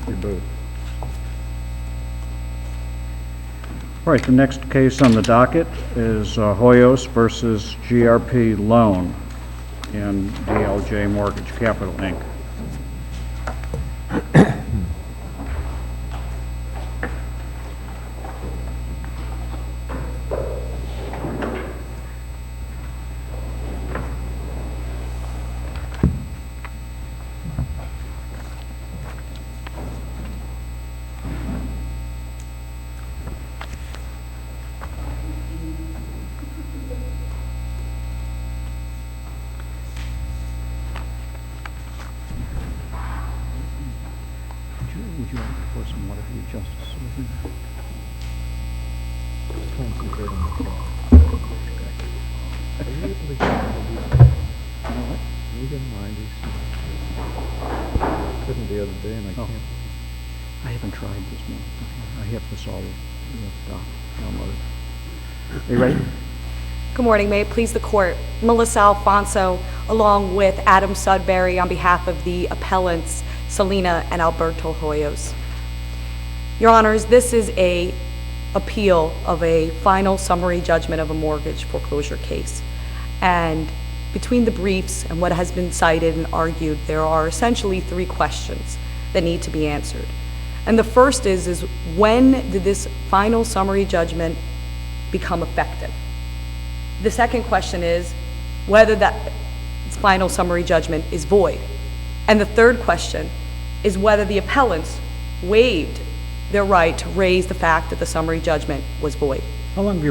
You both. All right, the next case on the docket is HOYOS versus GRP Loan and DLJ Mortgage Capital, Inc. Would you like to pour some water for your justice? Concentrate on the call. Are you able to get one of these? You know what? Can you get mine these? Couldn't the other day and I Oh. can't. I haven't tried this one. I have this all downloaded. Are you ready? Good morning. May it please the court. Melissa Alfonso, along with Adam Sudbury, on behalf of the appellants SELENA and ALBERTO HOYOS. Your Honors, this is a appeal of a final summary judgment of a mortgage foreclosure case. And between the briefs and what has been cited and argued, there are essentially three questions that need to be answered. And the first is when did this final summary judgment become effective? The second question is whether that final summary judgment is void. And the third question is whether the appellants waived their right to raise the fact that the summary judgment was void. How long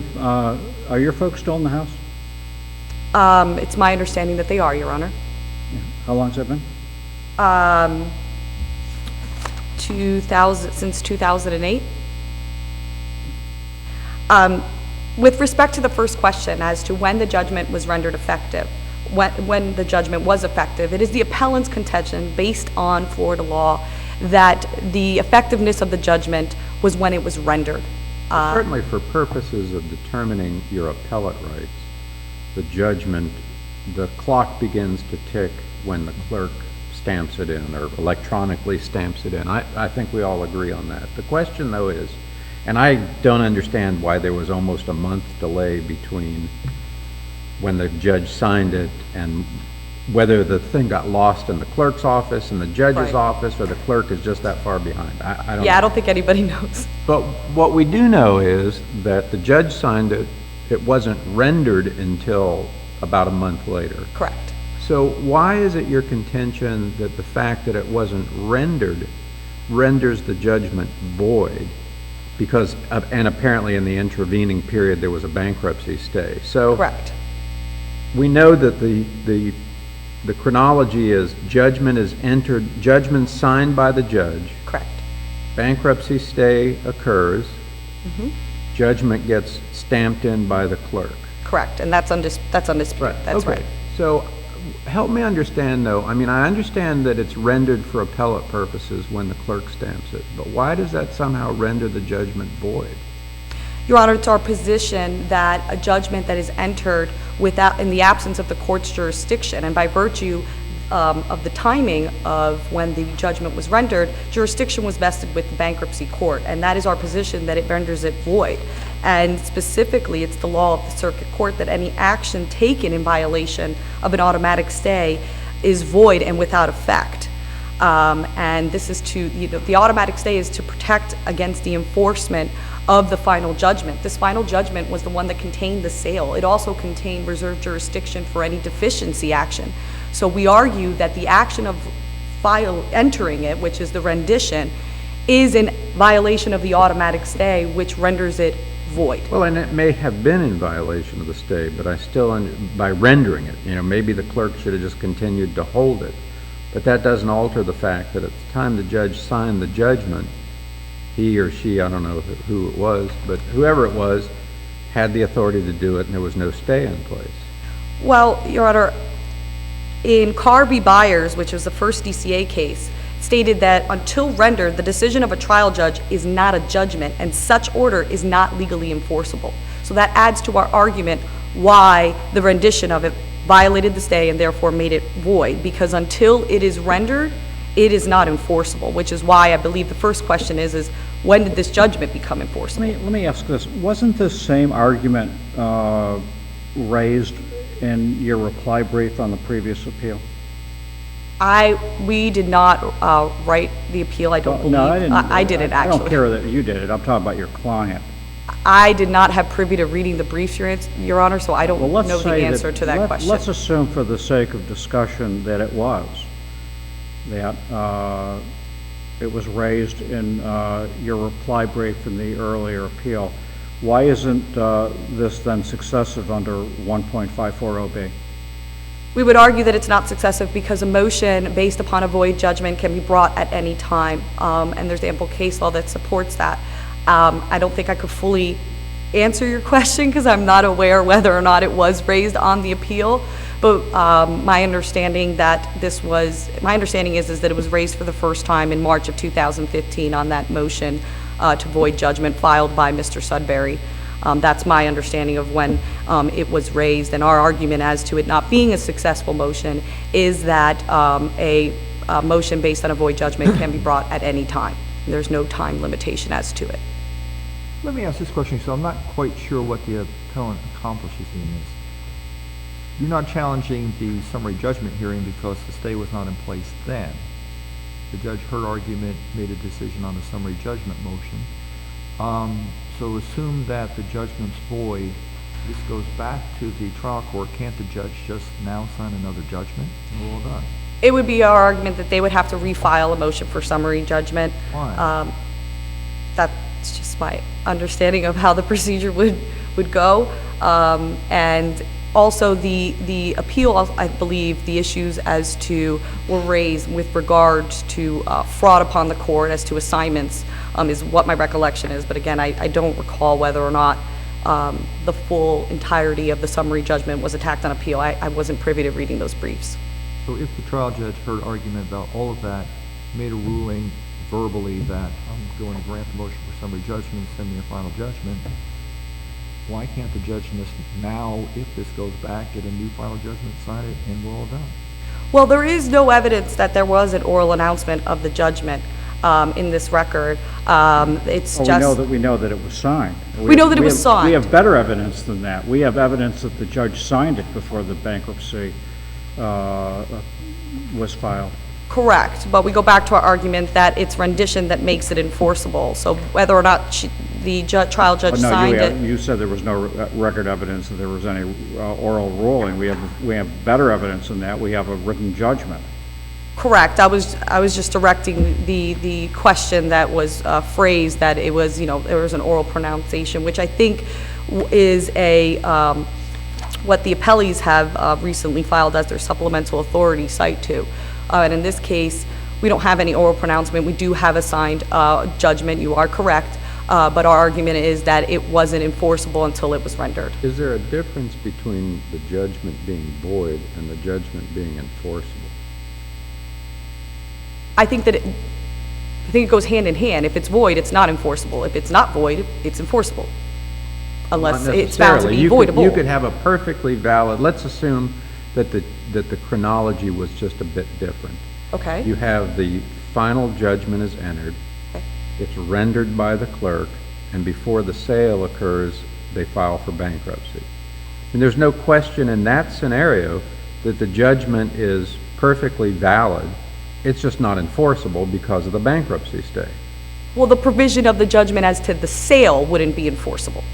are your folks still in the house? It's my understanding that they are, Your Honor. Yeah. How long's that been? since 2008. With respect to the first question as to when the judgment was rendered effective, when the judgment was effective, it is the appellant's contention based on Florida law that the effectiveness of the judgment was when it was rendered. Certainly for purposes of determining your appellate rights, the judgment, the clock begins to tick when the clerk stamps it in or electronically stamps it in. I think we all agree on that. The question though is, and I don't understand why there was almost a month delay between when the judge signed it and whether the thing got lost in the clerk's office and the judge's office or the clerk is just that far behind. I don't know. I don't think anybody knows. But what we do know is that the judge signed it. It wasn't rendered until about a month later. Correct. So why is it your contention that the fact that it wasn't rendered renders the judgment void? Because and apparently in the intervening period there was a bankruptcy stay. So Correct. we know that the chronology is judgment is entered, judgment signed by the judge. Correct. Bankruptcy stay occurs. Judgment gets stamped in by the clerk. Correct. And that's undisputed. Right. That's okay. right. So help me understand though, I mean, I understand that it's rendered for appellate purposes when the clerk stamps it, but why does that somehow render the judgment void? Your Honor, it's our position that a judgment that is entered in the absence of the court's jurisdiction, and by virtue of the timing of when the judgment was rendered, jurisdiction was vested with the bankruptcy court, and that is our position that it renders it void. And specifically, it's the law of the circuit court that any action taken in violation of an automatic stay is void and without effect. And this is the automatic stay is to protect against the enforcement of the final judgment. This final judgment was the one that contained the sale. It also contained reserved jurisdiction for any deficiency action. So we argue that the action of entering it, which is the rendition, is in violation of the automatic stay, which renders it void. Well, and it may have been in violation of the stay, but I still, by rendering it, maybe the clerk should have just continued to hold it. But that doesn't alter the fact that at the time the judge signed the judgment, he or she, I don't know who it was, but whoever it was, had the authority to do it and there was no stay in place. Well, Your Honor, in Carr v. Byers, which was the first DCA case, stated that until rendered, the decision of a trial judge is not a judgment and such order is not legally enforceable. So that adds to our argument why the rendition of it violated the stay and therefore made it void, because until it is rendered, it is not enforceable, which is why I believe the first question is when did this judgment become enforceable? Let me ask this. Wasn't this same argument raised in your reply brief on the previous appeal? We did not write the appeal, I don't believe. No, I didn't. I did it, I actually. don't care that you did it. I'm talking about your client. I did not have privy to reading the briefs, Your Honor, so I don't Well, let's know the say answer to that question. Let's assume for the sake of discussion that it was, that it was raised in your reply brief in the earlier appeal. Why isn't this then successive under 1.540B? We would argue that it's not successive because a motion based upon a void judgment can be brought at any time, and there's ample case law that supports that. I don't think I could fully answer your question because I'm not aware whether or not it was raised on the appeal, but my understanding is that it was raised for the first time in March of 2015 on that motion to void judgment filed by Mr. Sudbury. That's my understanding of when it was raised, and our argument as to it not being a successful motion is that a motion based on a void judgment can be brought at any time. There's no time limitation as to it. Let me ask this question, so I'm not quite sure what the appellant accomplishes in this. You're not challenging the summary judgment hearing because the stay was not in place then. The judge heard argument, made a decision on the summary judgment motion. So assume that the judgment's void, this goes back to the trial court. Can't the judge just now sign another judgment and we're all done? It would be our argument that they would have to refile a motion for summary judgment. Why? That's just my understanding of how the procedure would go. And also the appeal, I believe, the issues as to were raised with regards to fraud upon the court as to assignments is what my recollection is. But again, I don't recall whether or not the full entirety of the summary judgment was attacked on appeal. I wasn't privy to reading those briefs. So if the trial judge heard argument about all of that, made a ruling verbally that I'm going to grant the motion for summary judgment, send me a final judgment, why can't the judge just now, if this goes back, get a new final judgment, sign it, and we're all done? Well, there is no evidence that there was an oral announcement of the judgment in this record. It's just... We know that it was signed. We know that it was signed. We have better evidence than that. We have evidence that the judge signed it before the bankruptcy was filed. Correct, but we go back to our argument that it's rendition that makes it enforceable. So whether or not the trial judge signed it... You said there was no record evidence that there was any oral ruling. We have better evidence than that. We have a written judgment. Correct. I was just directing the question that was phrased that it was, there was an oral pronunciation, which I think is what the appellees have recently filed as their supplemental authority cite to. And in this case, we don't have any oral pronouncement. We do have a signed judgment. You are correct. But our argument is that it wasn't enforceable until it was rendered. Is there a difference between the judgment being void and the judgment being enforceable? I think it goes hand in hand. If it's void, it's not enforceable. If it's not void, it's enforceable. Unless it's found to be voidable. You could have a perfectly valid, let's assume that the chronology was just a bit different. Okay. You have the final judgment is entered, Okay. it's rendered by the clerk, and before the sale occurs, they file for bankruptcy. And there's no question in that scenario that the judgment is perfectly valid. It's just not enforceable because of the bankruptcy stay. Well, the provision of the judgment as to the sale wouldn't be enforceable.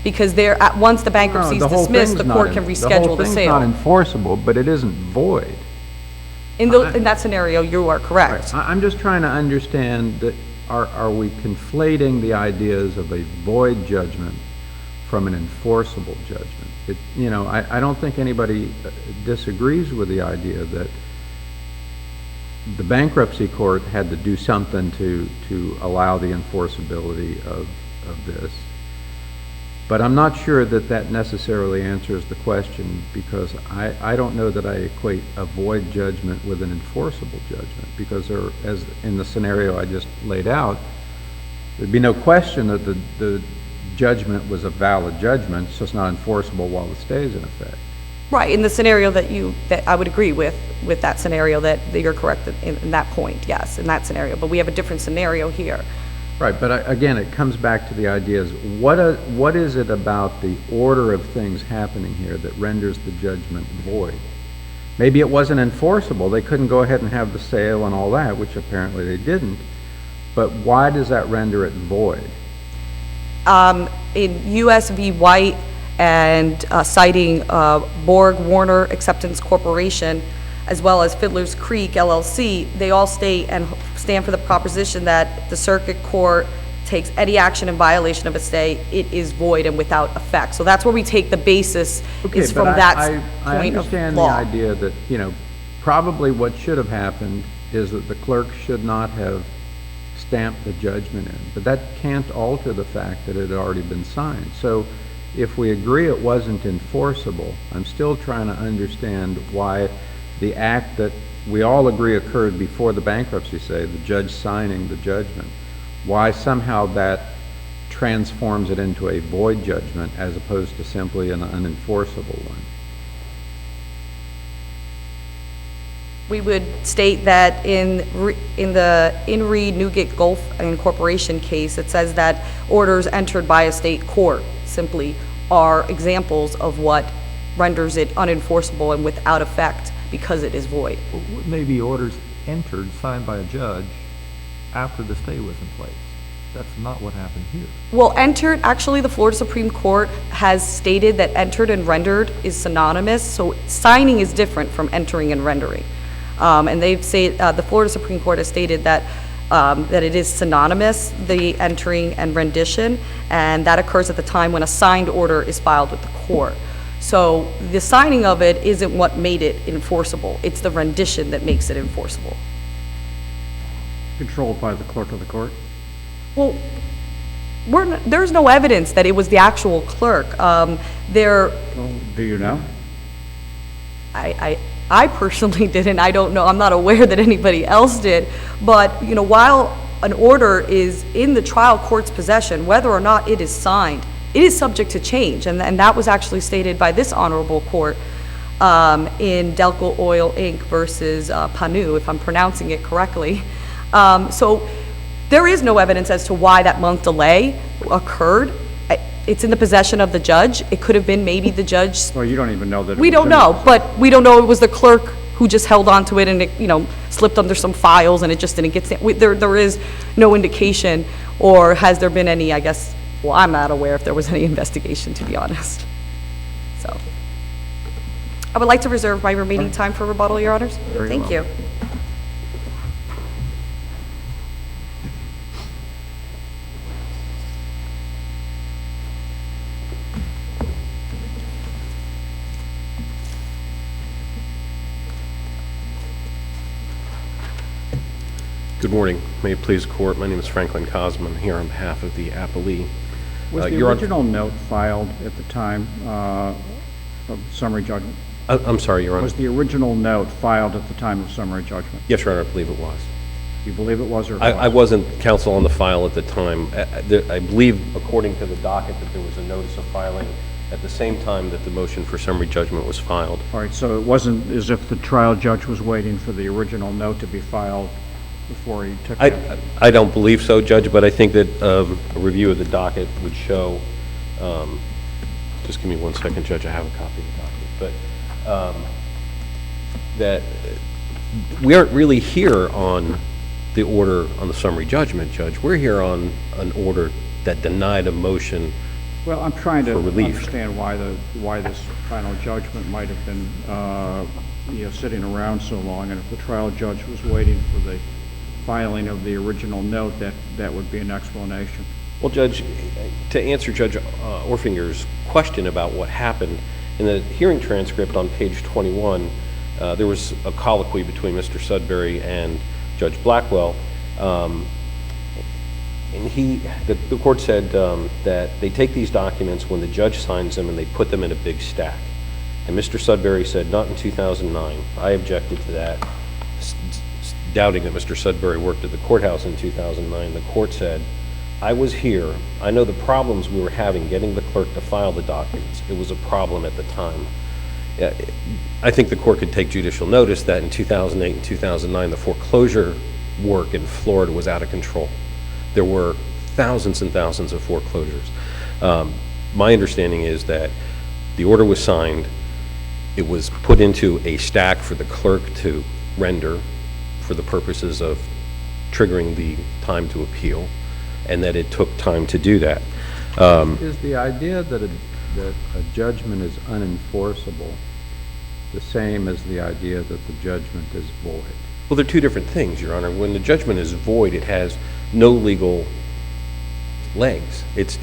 Because once the bankruptcy is dismissed, the court can reschedule the The whole thing's sale. not enforceable, but it isn't void. In that scenario, you are correct. I'm just trying to understand that are we conflating the ideas of a void judgment from an enforceable judgment? I don't think anybody disagrees with the idea that the bankruptcy court had to do something to allow the enforceability of this. But I'm not sure that necessarily answers the question, because I don't know that I equate a void judgment with an enforceable judgment, because as in the scenario I just laid out, there'd be no question that the judgment was a valid judgment. It's just not enforceable while the stay is in effect. Right, in the scenario that I would agree with that scenario, that you're correct in that point, yes, in that scenario. But we have a different scenario here. Right, but again, it comes back to the idea is, what is it about the order of things happening here that renders the judgment void? Maybe it wasn't enforceable. They couldn't go ahead and have the sale and all that, which apparently they didn't. But why does that render it void? In U.S. v. White and citing Borg Warner Acceptance Corporation, as well as Fiddler's Creek LLC, they all state and stand for the proposition that the circuit court takes any action in violation of a stay, it is void and without effect. So that's where we take the basis, is from that point of I understand law. the idea that, probably what should have happened is that the clerk should not have stamped the judgment in, but that can't alter the fact that it had already been signed. So if we agree it wasn't enforceable, I'm still trying to understand why the act that we all agree occurred before the bankruptcy sale, the judge signing the judgment, why somehow that transforms it into a void judgment as opposed to simply an unenforceable one. We would state that in the In re Newgate Gulf Incorporation case, it says that orders entered by a state court simply are examples of what renders it unenforceable and without effect because it is void. Maybe orders entered, signed by a judge, after the stay was in place. That's not what happened here. Well, entered, actually, the Florida Supreme Court has stated that entered and rendered is synonymous, so signing is different from entering and rendering. And they've said, the Florida Supreme Court has stated that that it is synonymous, the entering and rendition, and that occurs at the time when a signed order is filed with the court. So the signing of it isn't what made it enforceable. It's the rendition that makes it enforceable. Controlled by the clerk of the court? Well, there's no evidence that it was the actual clerk. Well, do you know? I personally didn't. I don't know. I'm not aware that anybody else did. But, while an order is in the trial court's possession, whether or not it is signed, it is subject to change. And that was actually stated by this honorable court in Delco Oil Inc. versus Panu, if I'm pronouncing it correctly. So there is no evidence as to why that month delay occurred. It's in the possession of the judge. It could have been maybe the judge. Well, you don't even know that. We don't know, but we don't know it was the clerk who just held on to it and it, slipped under some files and it just didn't get stamped. There is no indication, or has there been any, well, I'm not aware if there was any investigation, to be honest. So, I would like to reserve my remaining time for rebuttal, Your Honors. Very Thank well. you. Good morning. May it please the court, my name is Franklin Cosman, here on behalf of the appellee. Was the Your Honor- original note filed at the time of summary judgment? I'm sorry, Your Honor. Was the original note filed at the time of summary judgment? Yes, Your Honor, I believe it was. You believe it was or it I wasn't? wasn't counsel on the file at the time. I believe, according to the docket, that there was a notice of filing at the same time that the motion for summary judgment was filed. All right, so it wasn't as if the trial judge was waiting for the original note to be filed before he took it? I don't believe so, Judge, but I think that a review of the docket would show, just give me 1 second, Judge, I have a copy of the docket, but that we aren't really here on the order on the summary judgment, Judge. We're here on an order that denied a motion. Well, I'm trying to for relief. understand why this final judgment might have been sitting around so long, and if the trial judge was waiting for the filing of the original note, that would be an explanation. Well, Judge, to answer Judge Orfinger's question about what happened, in the hearing transcript on page 21, there was a colloquy between Mr. Sudbury and Judge Blackwell, and the court said that they take these documents when the judge signs them and they put them in a big stack. And Mr. Sudbury said, not in 2009. I objected to that, doubting that Mr. Sudbury worked at the courthouse in 2009. The court said, I was here. I know the problems we were having getting the clerk to file the documents. It was a problem at the time. I think the court could take judicial notice that in 2008 and 2009, the foreclosure work in Florida was out of control. There were thousands and thousands of foreclosures. My understanding is that the order was signed, it was put into a stack for the clerk to render for the purposes of triggering the time to appeal, and that it took time to do that. Is the idea that a judgment is unenforceable the same as the idea that the judgment is void? Well, they're two different things, Your Honor. When the judgment is void, it has no legal legs. It's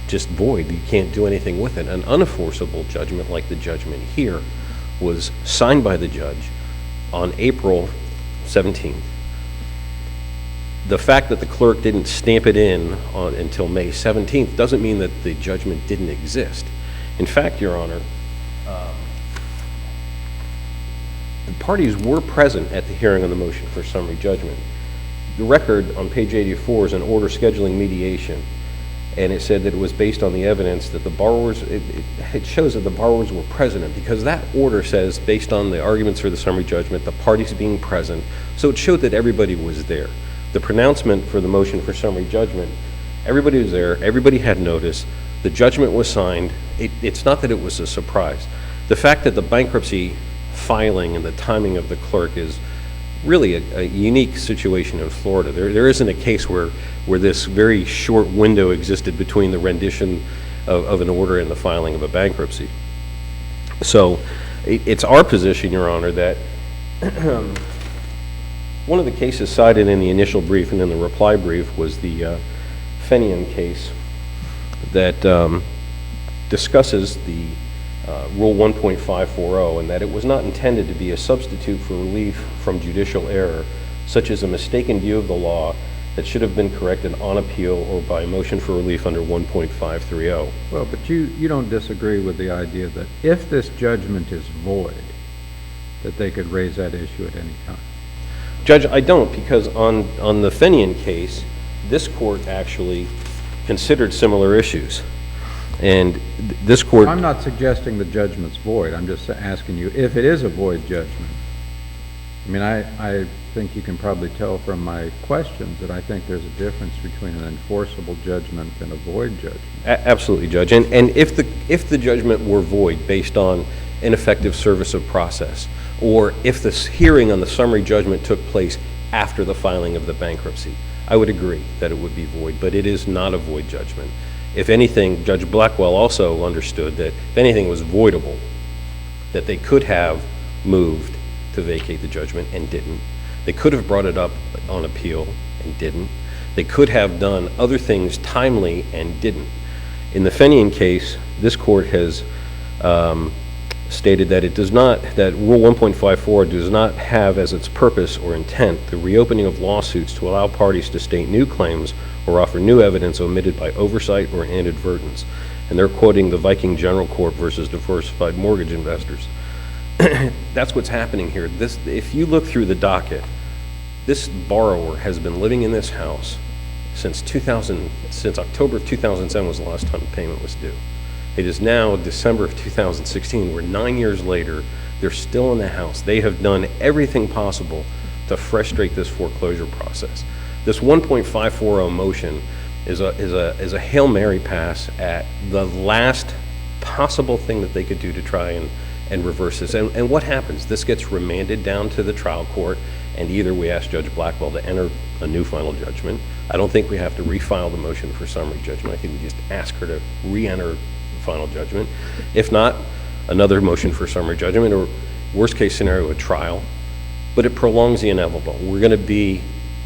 just void. You can't do anything with it. An unenforceable judgment, like the judgment here, was signed by the judge on April 17th. The fact that the clerk didn't stamp it in until May 17th doesn't mean that the judgment didn't exist. In fact, Your Honor, the parties were present at the hearing on the motion for summary judgment. The record on page 84 is an order scheduling mediation, and it said that it was based on the evidence that the borrowers, it shows that the borrowers were present, and because that order says, based on the arguments for the summary judgment, the parties being present, so it showed that everybody was there. The pronouncement for the motion for summary judgment, everybody was there, everybody had notice, the judgment was signed. It's not that it was a surprise. The fact that the bankruptcy filing and the timing of the clerk is really a unique situation in Florida. There isn't a case where this very short window existed between the rendition of an order and the filing of a bankruptcy. So it's our position, Your Honor, that one of the cases cited in the initial brief and in the reply brief was the Fenian case that discusses the Rule 1.540, and that it was not intended to be a substitute for relief from judicial error, such as a mistaken view of the law that should have been corrected on appeal or by motion for relief under 1.530. Well, but you don't disagree with the idea that if this judgment is void, that they could raise that issue at any time? Judge, I don't, because on the Fenian case, this court actually considered similar issues. And this court... I'm not suggesting the judgment's void. I'm just asking you, if it is a void judgment, I mean, I think you can probably tell from my questions that I think there's a difference between an enforceable judgment and a void judgment. Absolutely, Judge. And if the judgment were void based on ineffective service of process, or if this hearing on the summary judgment took place after the filing of the bankruptcy, I would agree that it would be void, but it is not a void judgment. If anything, Judge Blackwell also understood that if anything was voidable, that they could have moved to vacate the judgment and didn't. They could have brought it up on appeal and didn't. They could have done other things timely and didn't. In the Fenian case, this court has stated that it does not, that Rule 1.54 does not have as its purpose or intent the reopening of lawsuits to allow parties to state new claims or offer new evidence omitted by oversight or inadvertence. And they're quoting the Viking General Corp versus Diversified Mortgage Investors. That's what's happening here. If you look through the docket, this borrower has been living in this house since October of 2007 was the last time the payment was due. It is now December of 2016. We're 9 years later. They're still in the house. They have done everything possible to frustrate this foreclosure process. This 1.540 motion is a Hail Mary pass at the last possible thing that they could do to try and reverse this. And what happens? This gets remanded down to the trial court, and either we ask Judge Blackwell to enter a new final judgment. I don't think we have to refile the motion for summary judgment. I think we just ask her to re-enter final judgment. If not, another motion for summary judgment, or worst case scenario, a trial. But it prolongs the inevitable. We're going to be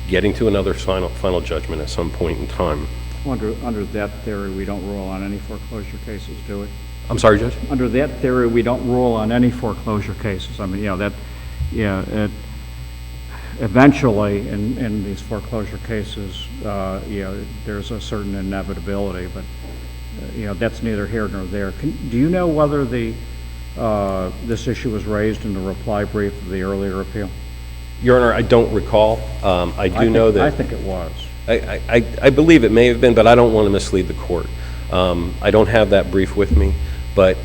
getting to another final judgment at some point in time. Under that theory, we don't rule on any foreclosure cases, do we? I'm sorry, Judge? Under that theory, we don't rule on any foreclosure cases. I mean, eventually in these foreclosure cases, there's a certain inevitability, but that's neither here nor there. Do you know whether this issue was raised in the reply brief of the earlier appeal? Your Honor, I don't recall. I think it was. I believe it may have been, but I don't want to mislead the court. I don't have that brief with me, but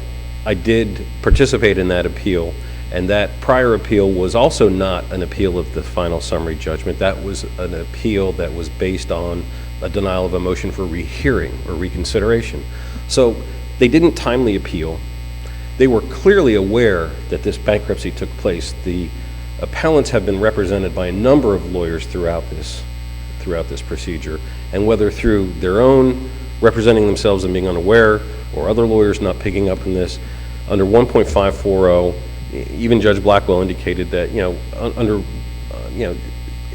I did participate in that appeal, and that prior appeal was also not an appeal of the final summary judgment. That was an appeal that was based on a denial of a motion for rehearing or reconsideration. So they didn't timely appeal. They were clearly aware that this bankruptcy took place. The appellants have been represented by a number of lawyers throughout this procedure, and whether through their own representing themselves and being unaware, or other lawyers not picking up on this, under 1.540, even Judge Blackwell indicated that, under,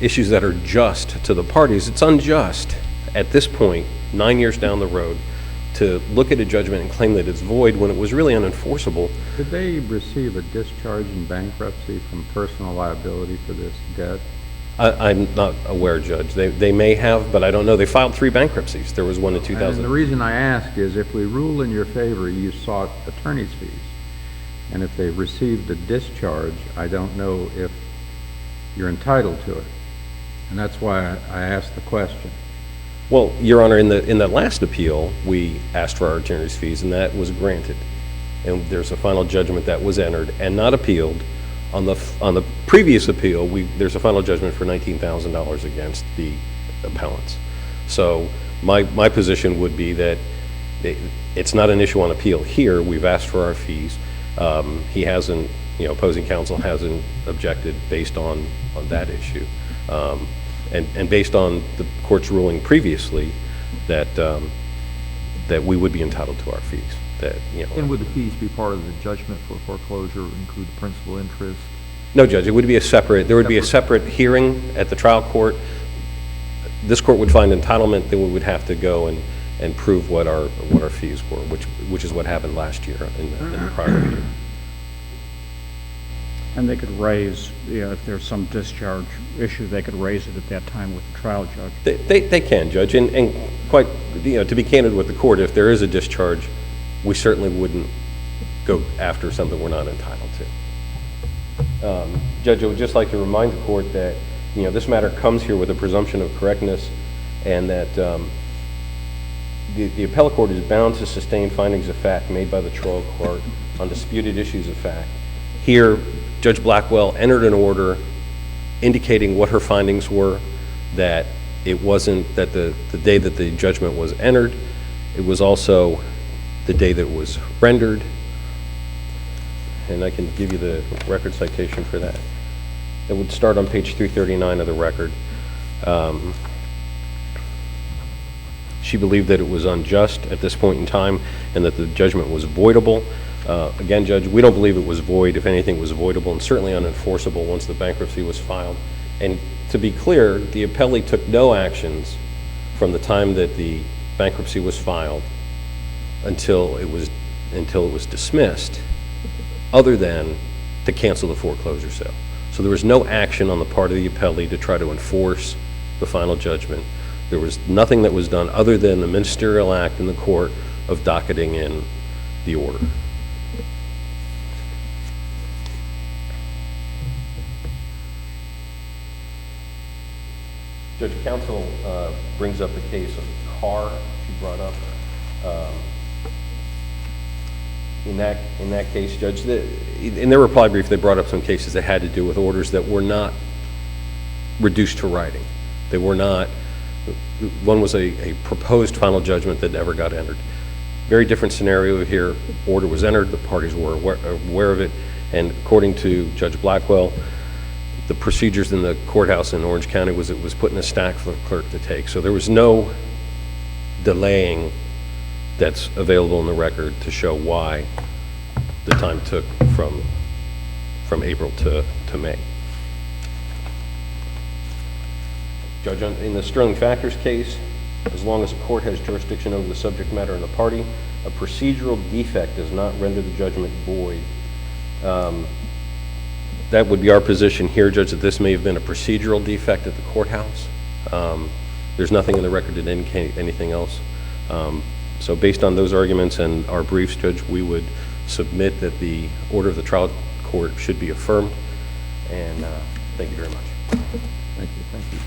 issues that are just to the parties, it's unjust at this point, 9 years down the road, to look at a judgment and claim that it's void when it was really unenforceable. Did they receive a discharge in bankruptcy from personal liability for this debt? I'm not aware, Judge. They may have, but I don't know. They filed 3 bankruptcies. There was one in 2000. And the reason I ask is if we rule in your favor, you sought attorney's fees. And if they received a discharge, I don't know if you're entitled to it. And that's why I asked the question. Well, Your Honor, in the last appeal, we asked for our attorney's fees, and that was granted. And there's a final judgment that was entered and not appealed. On the previous appeal, there's a final judgment for $19,000 against the appellants. So my position would be that it's not an issue on appeal here. We've asked for our fees. He hasn't, opposing counsel hasn't objected based on that issue. And based on the court's ruling previously that we would be entitled to our fees. And would the fees be part of the judgment for foreclosure, include the principal interest? No, Judge, it would be there would be a separate hearing at the trial court. This court would find entitlement, then we would have to go and prove what our fees were, which is what happened last year in the prior year. And they could raise, if there's some discharge issue, they could raise it at that time with the trial judge. They can, Judge, and quite, to be candid with the court, if there is a discharge, we certainly wouldn't go after something we're not entitled to. Judge, I would just like to remind the court that, this matter comes here with a presumption of correctness, and that the appellate court is bound to sustain findings of fact made by the trial court on disputed issues of fact. Here, Judge Blackwell entered an order indicating what her findings were, that it wasn't that the day that the judgment was entered, it was also the day that it was rendered, and I can give you the record citation for that. It would start on page 339 of the record. She believed that it was unjust at this point in time and that the judgment was voidable. Again, Judge, we don't believe it was void. If anything, it was voidable and certainly unenforceable once the bankruptcy was filed. And to be clear, the appellee took no actions from the time that the bankruptcy was filed until it was dismissed, other than to cancel the foreclosure sale. So there was no action on the part of the appellee to try to enforce the final judgment. There was nothing that was done other than the ministerial act in the court of docketing in the order. Judge, counsel brings up the case of Carr she brought up. In that case, Judge, in their reply brief, they brought up some cases that had to do with orders that were not reduced to writing. They were not, one was a proposed final judgment that never got entered. Very different scenario here. Order was entered, the parties were aware of it, and according to Judge Blackwell, the procedures in the courthouse in Orange County was it was put in a stack for the clerk to take. So there was no delaying that's available in the record to show why the time took from April to May. Judge, in the Sterling Factors case, as long as a court has jurisdiction over the subject matter in the party, a procedural defect does not render the judgment void. That would be our position here, Judge, that this may have been a procedural defect at the courthouse. There's nothing in the record that indicate anything else. So based on those arguments and our briefs, Judge, we would submit that the order of the trial court should be affirmed. And thank you very much. Thank you. Thank you.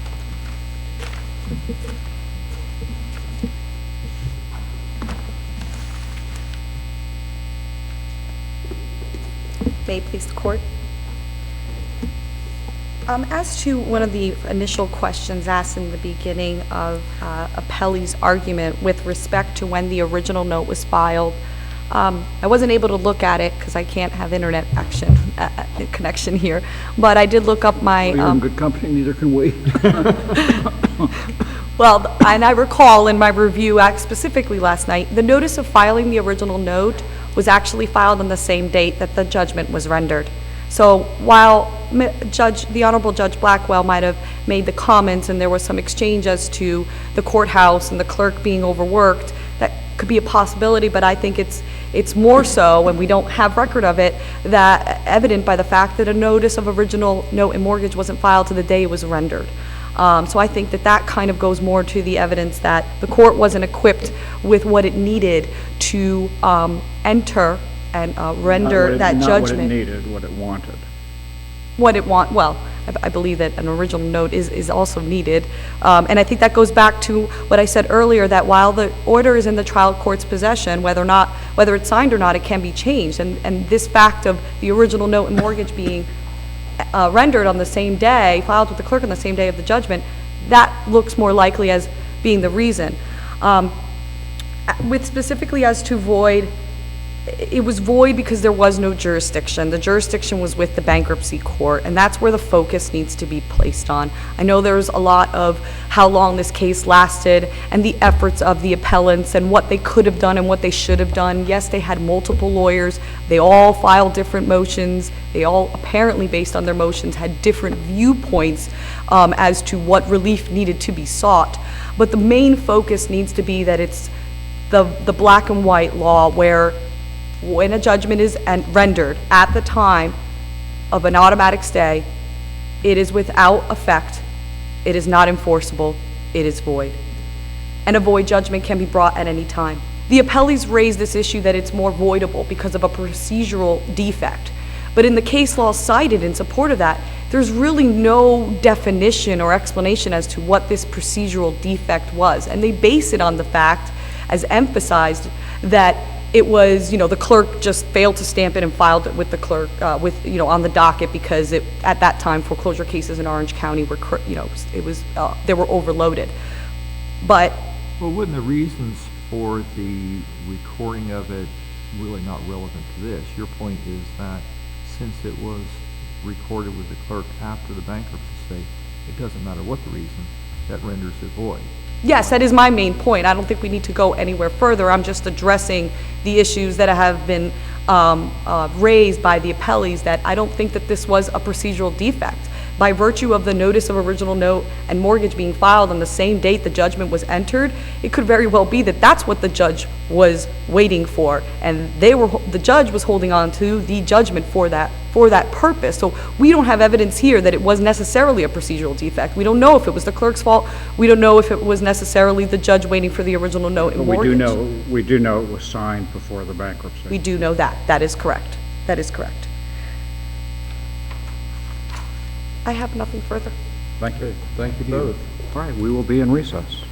May it please the court. As to one of the initial questions asked in the beginning of Appelli's argument with respect to when the original note was filed, I wasn't able to look at it because I can't have internet connection here, but I did look up my... Well, you're in good company, neither can we. Well, and I recall in my review, specifically last night, the notice of filing the original note was actually filed on the same date that the judgment was rendered. So while the Honorable Judge Blackwell might have made the comments and there was some exchange as to the courthouse and the clerk being overworked, that could be a possibility, but I think it's more so, and we don't have record of it, that evident by the fact that a notice of original note and mortgage wasn't filed to the day it was rendered. So I think that kind of goes more to the evidence that the court wasn't equipped with what it needed to enter and render that Not judgment. what it needed, what it wanted. Well, I believe that an original note is also needed. And I think that goes back to what I said earlier, that while the order is in the trial court's possession, whether it's signed or not, it can be changed. And this fact of the original note and mortgage being rendered on the same day, filed with the clerk on the same day of the judgment, that looks more likely as being the reason. With specifically as to void, it was void because there was no jurisdiction. The jurisdiction was with the bankruptcy court, and that's where the focus needs to be placed on. I know there's a lot of how long this case lasted and the efforts of the appellants and what they could have done and what they should have done. Yes, they had multiple lawyers. They all filed different motions. They all, apparently based on their motions, had different viewpoints as to what relief needed to be sought. But the main focus needs to be that it's the black and white law where when a judgment is rendered at the time of an automatic stay, it is without effect, it is not enforceable, it is void. And a void judgment can be brought at any time. The appellees raised this issue that it's more voidable because of a procedural defect. But in the case law cited in support of that, there's really no definition or explanation as to what this procedural defect was. And they base it on the fact, as emphasized, that it was, the clerk just failed to stamp it and filed it with the clerk, on the docket because at that time foreclosure cases in Orange County were, they were overloaded. But Well, wouldn't the reasons for the recording of it really not relevant to this? Your point is that since it was recorded with the clerk after the bankruptcy stay, it doesn't matter what the reason, that renders it void. yes, that is my main point. I don't think we need to go anywhere further. I'm just addressing the issues that have been raised by the appellees, that I don't think that this was a procedural defect. By virtue of the notice of original note and mortgage being filed on the same date the judgment was entered, it could very well be that that's what the judge was waiting for, and the judge was holding on to the judgment for that purpose. So we don't have evidence here that it was necessarily a procedural defect. We don't know if it was the clerk's fault. We don't know if it was necessarily the judge waiting for the original note and But mortgage. we do know it was signed before the bankruptcy. We do know that. That is correct. That is correct. I have nothing further. Thank you. Thank you both. All right, we will be in recess.